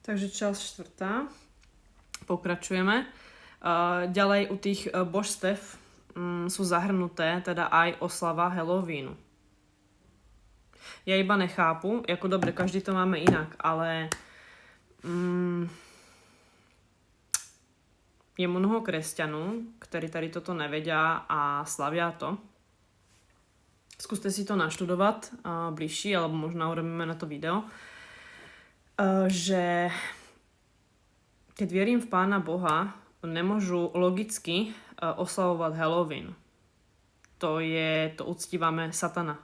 Takže časť 4. Pokračujeme. Ďalej u tých božstev sú zahrnuté teda aj oslava Halloweenu. Ja iba nechápu, ako dobre, každý to máme inak, ale je mnoho kresťanov, ktorí tady toto nevedia a slavia to. Skúste si to naštudovať bližšie, alebo možno urobíme na to video. Že keď verím v Pána Boha, nemôžu logicky oslavovať Halloween. To uctívame satana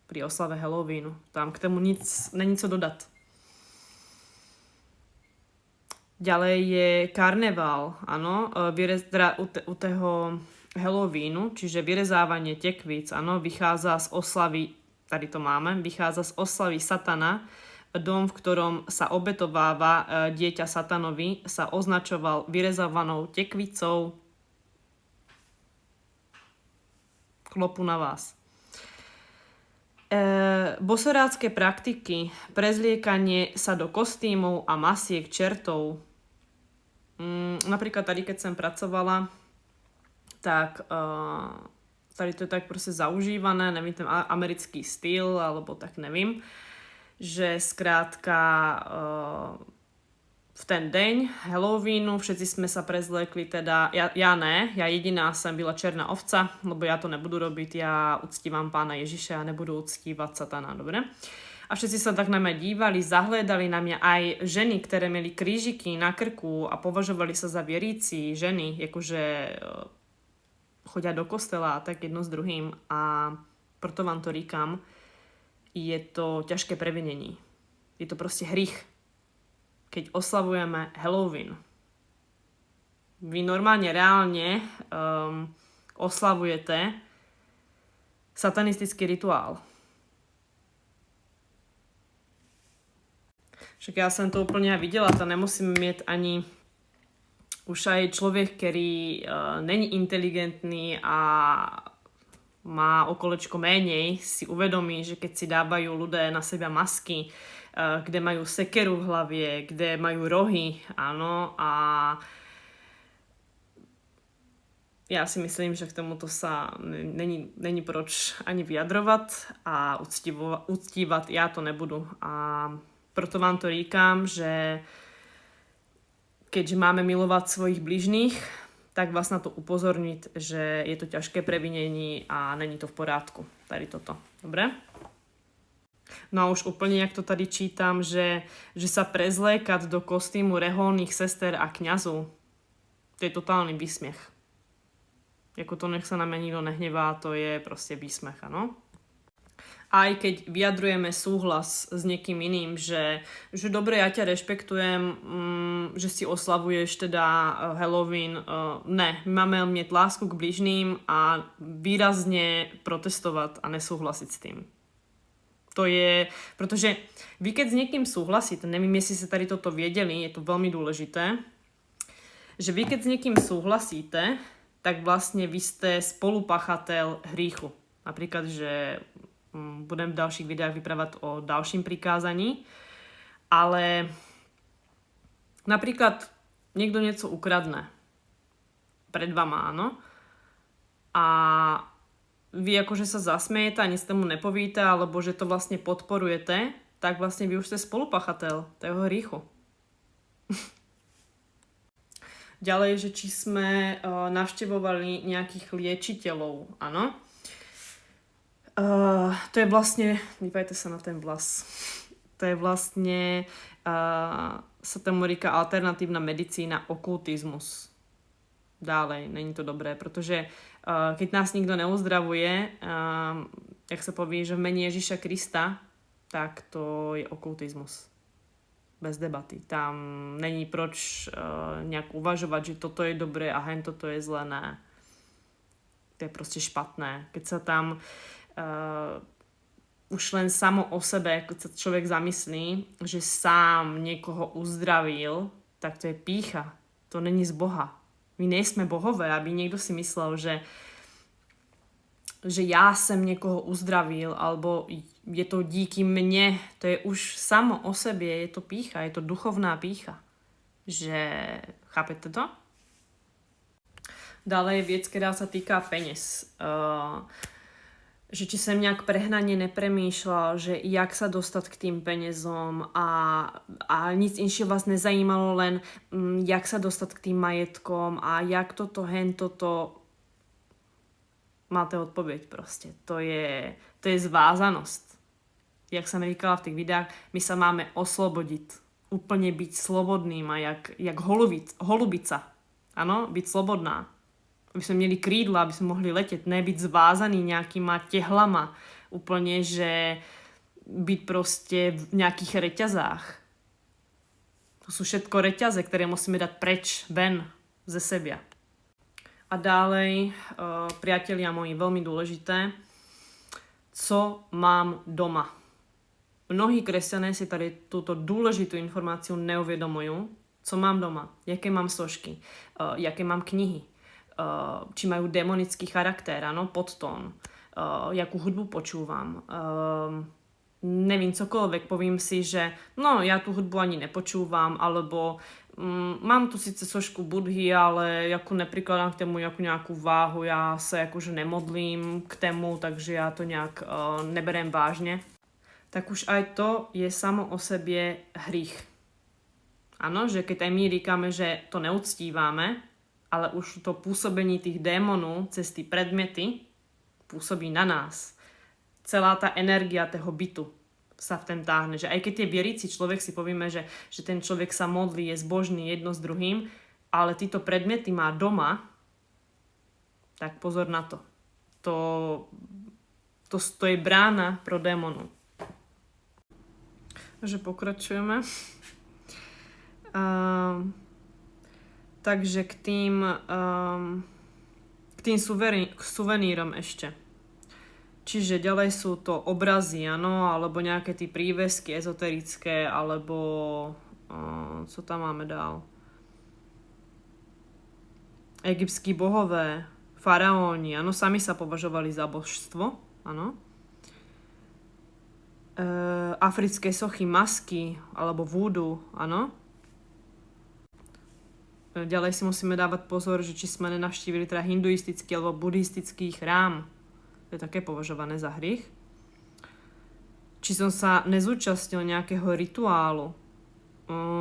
pri oslave Halloweenu. Tam k tomu není co dodat. Ďalej je karneval, áno, u toho Halloweenu, čiže vyrezávanie tekvíc, áno, vychádza z oslavy, tady to máme, vychádza z oslavy satana. Dom, v ktorom sa obetováva dieťa satanovi, sa označoval vyrezávanou tekvicou. Klopu na vás. Bosorácké praktiky, prezliekanie sa do kostýmov a masiek čertov. Napríklad tady, keď som pracovala, tak tady to je tak proste zaužívané, nevím, ten americký styl, alebo tak nevím, že skrátka v ten deň Halloweenu všetci sme sa prezliekli, teda ja jediná som byla černá ovca, lebo ja to nebudu robiť, ja uctívam Pána Ježiša a nebudu uctívať satana, dobre? A všetci sa tak na mňa dívali, zahliadali na mňa aj ženy, ktoré mali krížiky na krku a považovali sa za vieríci ženy, akože chodia do kostela a tak jedno s druhým, a preto vám to říkam, je to ťažké previnenie. Je to proste hrych, keď oslavujeme Halloween. Vy normálne, reálne oslavujete satanistický rituál. Však ja som to úplne videla, to nemusím mať ani už aj človek, ktorý není inteligentný a má o kolečko menej, si uvedomí, že keď si dávajú ľudia na seba masky, kde majú sekeru v hlavie, kde majú rohy, áno, a ja si myslím, že k tomuto sa není proč ani vyjadrovať a uctívať ja to nebudu. A preto vám to říkám, že keďže máme milovať svojich bližných, tak vás na to upozorniť, že je to ťažké previnenie a není to v porádku. Tady toto. Dobre? No a už úplne, jak to tady čítam, že sa prezliekať do kostýmu reholných sester a kňazov, to je totálny výsmiech. Jako to nech sa na mňa nikto nehnevá, to je proste výsmech, ano? Aj keď vyjadrujeme súhlas s niekým iným, že dobre, ja ťa rešpektujem, že si oslavuješ teda Halloween. Ne, my máme mať lásku k bližným a výrazne protestovať a nesúhlasiť s tým. To je, pretože vy keď s niekým súhlasíte, neviem, jestli ste tady toto viedeli, je to veľmi dôležité, že vy keď s niekým súhlasíte, tak vlastne vy ste spolupachateľ hríchu. Napríklad, že budem v ďalších videách vyprávať o ďalším prikázaní, ale napríklad niekto niečo ukradne pred vama, áno, a vy akože sa zasmiejete a nic tomu nepovíte, alebo že to vlastne podporujete, tak vlastne vy už ste spolupachateľ toho hríchu. Ďalej, že či sme navštevovali nejakých liečiteľov, áno. To je vlastne, dívajte sa na ten vlas, to je vlastne, sa tomu říká alternatívna medicína, okultizmus. Ďalej, není to dobré, pretože keď nás nikto neuzdravuje, jak sa povie, že v mene Ježiša Krista, tak to je okultizmus. Bez debaty. Tam není proč nejak uvažovať, že toto je dobré a hen toto je zlé, ne. To je proste špatné. Keď sa tam už len samo o sebe, keď sa človek zamyslí, že sám niekoho uzdravil, tak to je pýcha. To není z Boha. My nejsme bohové, aby niekto si myslel, že ja som niekoho uzdravil, alebo je to díky mne, to je už samo o sebe, je to pýcha, je to duchovná pýcha. Že, chápete to? Dále je věc, která sa týká peněz. Že či jsem nějak prehnaně nepremýšľal, že jak sa dostat k tým penězom a nic inšie vás nezajímalo, len jak sa dostat k tým majetkom a jak toto, hen toto. Máte odpověď prostě. To je zvázanost. Jak jsem říkala v těch videách, my sa máme oslobodit. Úplně být slobodným a jak holubica. Ano, být slobodná. Aby sme měli krídla, aby sme mohli letět, ne být zvázaný nějakýma těhlama. Úplně, že být prostě v nějakých reťazách. To sú všetko reťaze, které musíme dať preč, ven ze sebe. A dálej, priatelia moji, veľmi dôležité, co mám doma. Mnohí kresťané si tady túto dôležitú informáciu neuvědomujú. Co mám doma, jaké mám složky, jaké mám knihy, či majú demonický charakter, ano, podtón, jakú hudbu počúvam. Nevím, cokoľvek, povím si, že no, ja tú hudbu ani nepočúvam, alebo mám tu síce sošku Budhy, ale jako neprikladám k tému nějakou váhu, já se jakože nemodlím k tému, takže já to nějak neberem vážně. Tak už aj to je samo o sebě hřích. Ano, že keď aj my říkáme, že to neuctíváme, ale už to působení tých démonů cez ty predmety působí na nás. Celá ta energia toho bytu sa v ten táhne. Že aj keď je věrící člověk, si povíme, že ten člověk sa modlí, je zbožný jedno s druhým, ale tyto predmety má doma, tak pozor na to. To je brána pro démonu. Takže pokračujeme. Takže k tým suvenírom ešte. Čiže ďalej sú to obrazy, ano, alebo nejaké tí prívesky ezoterické, alebo co tam máme dál? Egyptskí bohové, faraóni, ano, sami sa považovali za božstvo, ano. Africké sochy, masky, alebo vúdu, ano. Ďalej si musíme dávať pozor, že či sme nenavštívili teda hinduistický alebo buddhistický chrám. To je také považované za hriech. Či som sa nezúčastnil nejakého rituálu.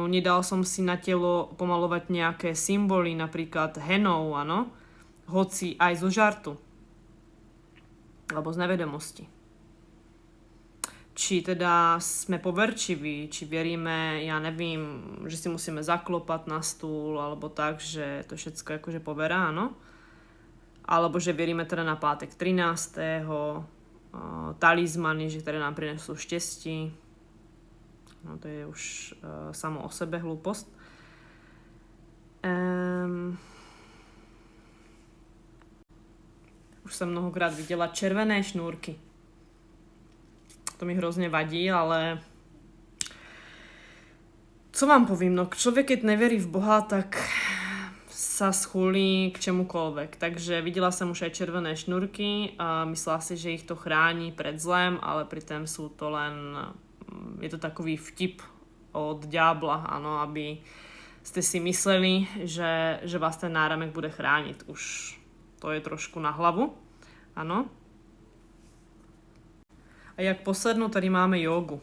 Nedal som si na telo pomalovať nejaké symboly, napríklad henou, ano, hoci aj zo žartu. Alebo z nevedomosti. Či teda sme poverčiví, či veríme, ja nevím, že si musíme zaklopať na stůl, alebo tak, že to všetko akože poverá, ano. Alebo že veríme teda na pátek 13. Talizmany, že ktoré nám prinesú štěstí. No to je už samo o sebe hlúpost. Už som mnohokrát videla červené šnúrky. To mi hrozně vadí, ale co vám povím, no člověk, keď neverí v Boha, tak sa schulí k čemukoľvek. Takže videla som už aj červené šnúrky a myslela si, že ich to chrání pred zlem, ale pritom sú to len, je to takový vtip od ďábla, ano, aby ste si mysleli, že vás ten náramek bude chránit. Už to je trošku na hlavu, ano. A jak poslednú, tady máme jogu.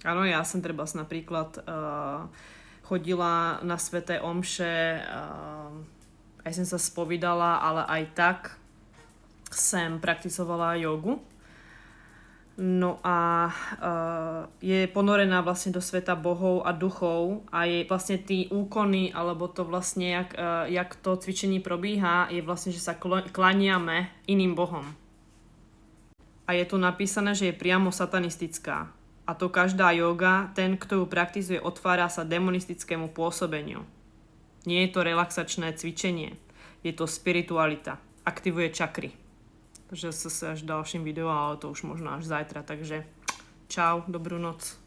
Ano, já jsem třeba například chodila na sväté omše, aj som sa spovídala, ale aj tak som prakticovala jogu. No a je ponorená vlastne do sveta bohov a duchov a je vlastne tí úkony, alebo to vlastne, jak to cvičení probíhá, je vlastne, že sa klaniame iným bohom. A je tu napísané, že je priamo satanistická. A to každá yoga, ten, kto ju praktizuje, otvára sa demonistickému pôsobeniu. Nie je to relaxačné cvičenie, je to spiritualita. Aktivuje čakry. Takže sa až v ďalším videu, ale to už možno až zajtra. Takže čau, dobrú noc.